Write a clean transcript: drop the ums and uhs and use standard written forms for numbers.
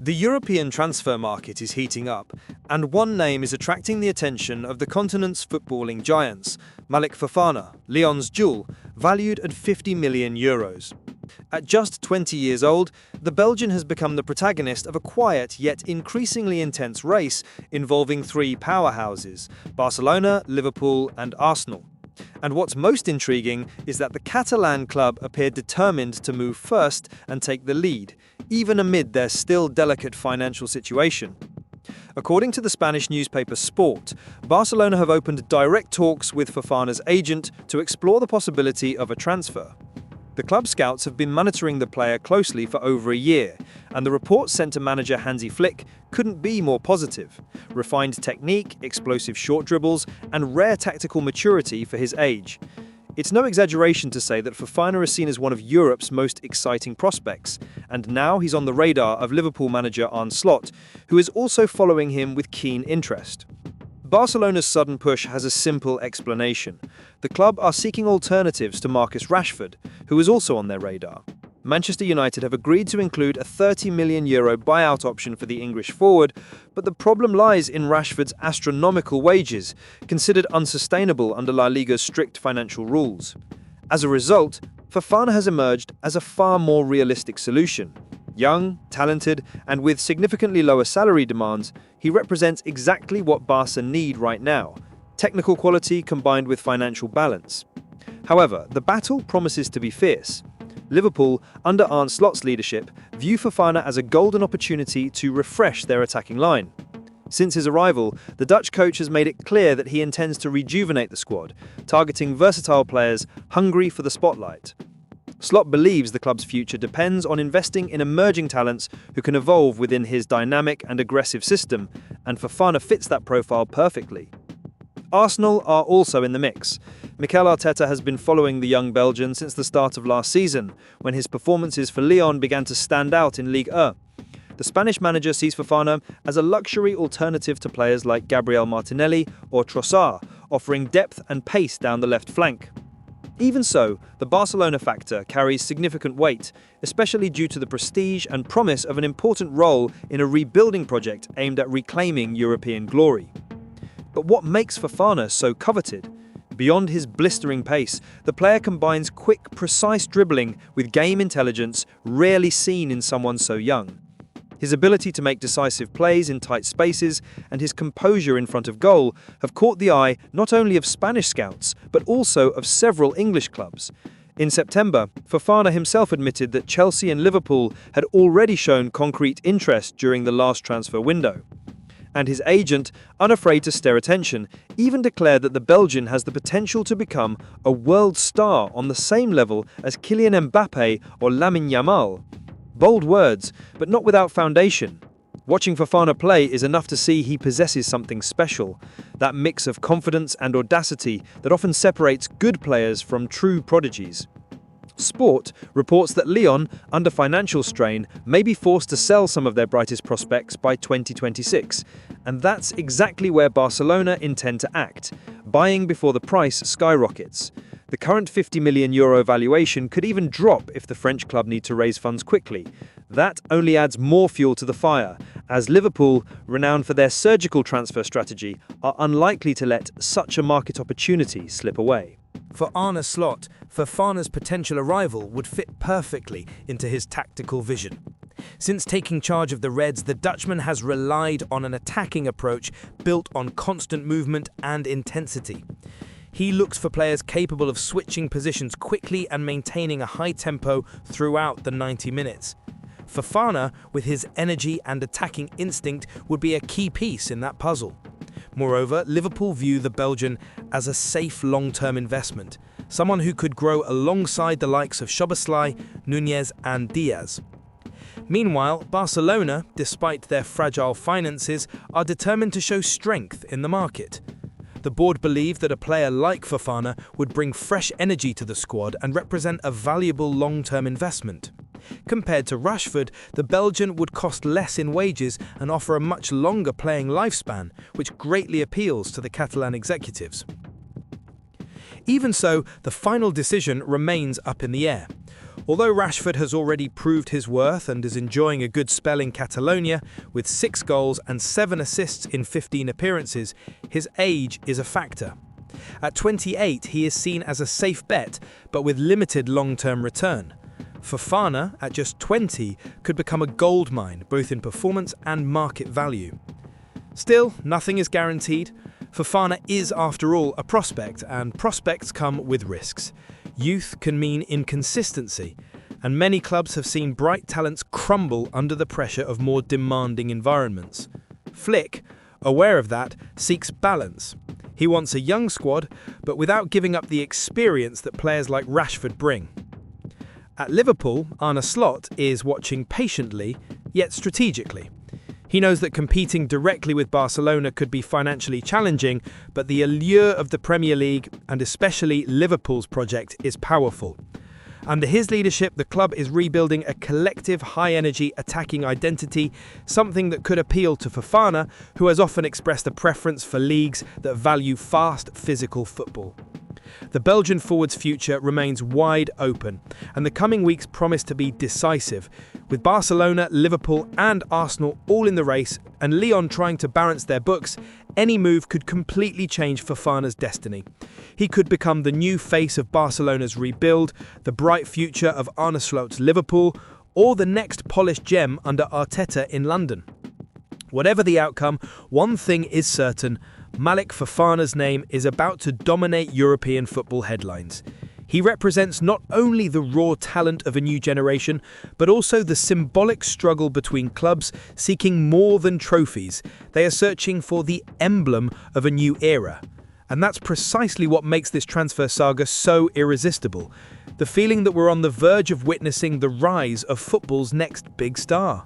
The European transfer market is heating up, and one name is attracting the attention of the continent's footballing giants, Malik Fofana, Lyon's jewel, valued at €50 million. At just 20 years old, the Belgian has become the protagonist of a quiet yet increasingly intense race involving three powerhouses: Barcelona, Liverpool, and Arsenal. And what's most intriguing is that the Catalan club appeared determined to move first and take the lead, even amid their still delicate financial situation. According to the Spanish newspaper Sport, Barcelona have opened direct talks with Fofana's agent to explore the possibility of a transfer. The club scouts have been monitoring the player closely for over a year, and the reports sent to manager Hansi Flick couldn't be more positive. Refined technique, explosive short dribbles, and rare tactical maturity for his age. It's no exaggeration to say that Fofana is seen as one of Europe's most exciting prospects, and now he's on the radar of Liverpool manager Arne Slot, who is also following him with keen interest. Barcelona's sudden push has a simple explanation. The club are seeking alternatives to Marcus Rashford, who is also on their radar. Manchester United have agreed to include a €30 million buyout option for the English forward, but the problem lies in Rashford's astronomical wages, considered unsustainable under La Liga's strict financial rules. As a result, Fofana has emerged as a far more realistic solution. Young, talented, and with significantly lower salary demands, he represents exactly what Barca need right now: technical quality combined with financial balance. However, the battle promises to be fierce. Liverpool, under Arne Slot's leadership, view Fofana as a golden opportunity to refresh their attacking line. Since his arrival, the Dutch coach has made it clear that he intends to rejuvenate the squad, targeting versatile players hungry for the spotlight. Slot believes the club's future depends on investing in emerging talents who can evolve within his dynamic and aggressive system, and Fofana fits that profile perfectly. Arsenal are also in the mix. Mikel Arteta has been following the young Belgian since the start of last season, when his performances for Lyon began to stand out in Ligue 1. The Spanish manager sees Fofana as a luxury alternative to players like Gabriel Martinelli or Trossard, offering depth and pace down the left flank. Even so, the Barcelona factor carries significant weight, especially due to the prestige and promise of an important role in a rebuilding project aimed at reclaiming European glory. But what makes Fofana so coveted? Beyond his blistering pace, the player combines quick, precise dribbling with game intelligence rarely seen in someone so young. His ability to make decisive plays in tight spaces and his composure in front of goal have caught the eye not only of Spanish scouts, but also of several English clubs. In September, Fofana himself admitted that Chelsea and Liverpool had already shown concrete interest during the last transfer window. And his agent, unafraid to stir attention, even declared that the Belgian has the potential to become a world star on the same level as Kylian Mbappe or Lamine Yamal. Bold words, but not without foundation. Watching Fofana play is enough to see he possesses something special, that mix of confidence and audacity that often separates good players from true prodigies. Sport reports that Lyon, under financial strain, may be forced to sell some of their brightest prospects by 2026, and that's exactly where Barcelona intend to act, buying before the price skyrockets. The current €50 million valuation could even drop if the French club need to raise funds quickly. That only adds more fuel to the fire, as Liverpool, renowned for their surgical transfer strategy, are unlikely to let such a market opportunity slip away. For Arne Slot, Fofana's potential arrival would fit perfectly into his tactical vision. Since taking charge of the Reds, the Dutchman has relied on an attacking approach built on constant movement and intensity. He looks for players capable of switching positions quickly and maintaining a high tempo throughout the 90 minutes. Fofana, with his energy and attacking instinct, would be a key piece in that puzzle. Moreover, Liverpool view the Belgian as a safe long-term investment, someone who could grow alongside the likes of Szoboszlai, Nunez and Diaz. Meanwhile, Barcelona, despite their fragile finances, are determined to show strength in the market. The board believe that a player like Fofana would bring fresh energy to the squad and represent a valuable long-term investment. Compared to Rashford, the Belgian would cost less in wages and offer a much longer playing lifespan, which greatly appeals to the Catalan executives. Even so, the final decision remains up in the air. Although Rashford has already proved his worth and is enjoying a good spell in Catalonia with 6 goals and 7 assists in 15 appearances, his age is a factor. At 28, he is seen as a safe bet, but with limited long-term return. Fofana, at just 20, could become a goldmine, both in performance and market value. Still, nothing is guaranteed. Fofana is, after all, a prospect, and prospects come with risks. Youth can mean inconsistency, and many clubs have seen bright talents crumble under the pressure of more demanding environments. Flick, aware of that, seeks balance. He wants a young squad, but without giving up the experience that players like Rashford bring. At Liverpool, Arne Slot is watching patiently, yet strategically. He knows that competing directly with Barcelona could be financially challenging, but the allure of the Premier League, and especially Liverpool's project, is powerful. Under his leadership, the club is rebuilding a collective high-energy attacking identity, something that could appeal to Fofana, who has often expressed a preference for leagues that value fast, physical football. The Belgian forward's future remains wide open, and the coming weeks promise to be decisive, with Barcelona, Liverpool and Arsenal all in the race, and Lyon trying to balance their books. Any move could completely change Fofana's destiny. He could become the new face of Barcelona's rebuild, the bright future of Arne Slot's Liverpool, or the next polished gem under Arteta in London. Whatever the outcome, one thing is certain: Malik Fofana's name is about to dominate European football headlines. He represents not only the raw talent of a new generation, but also the symbolic struggle between clubs seeking more than trophies. They are searching for the emblem of a new era. And that's precisely what makes this transfer saga so irresistible. The feeling that we're on the verge of witnessing the rise of football's next big star.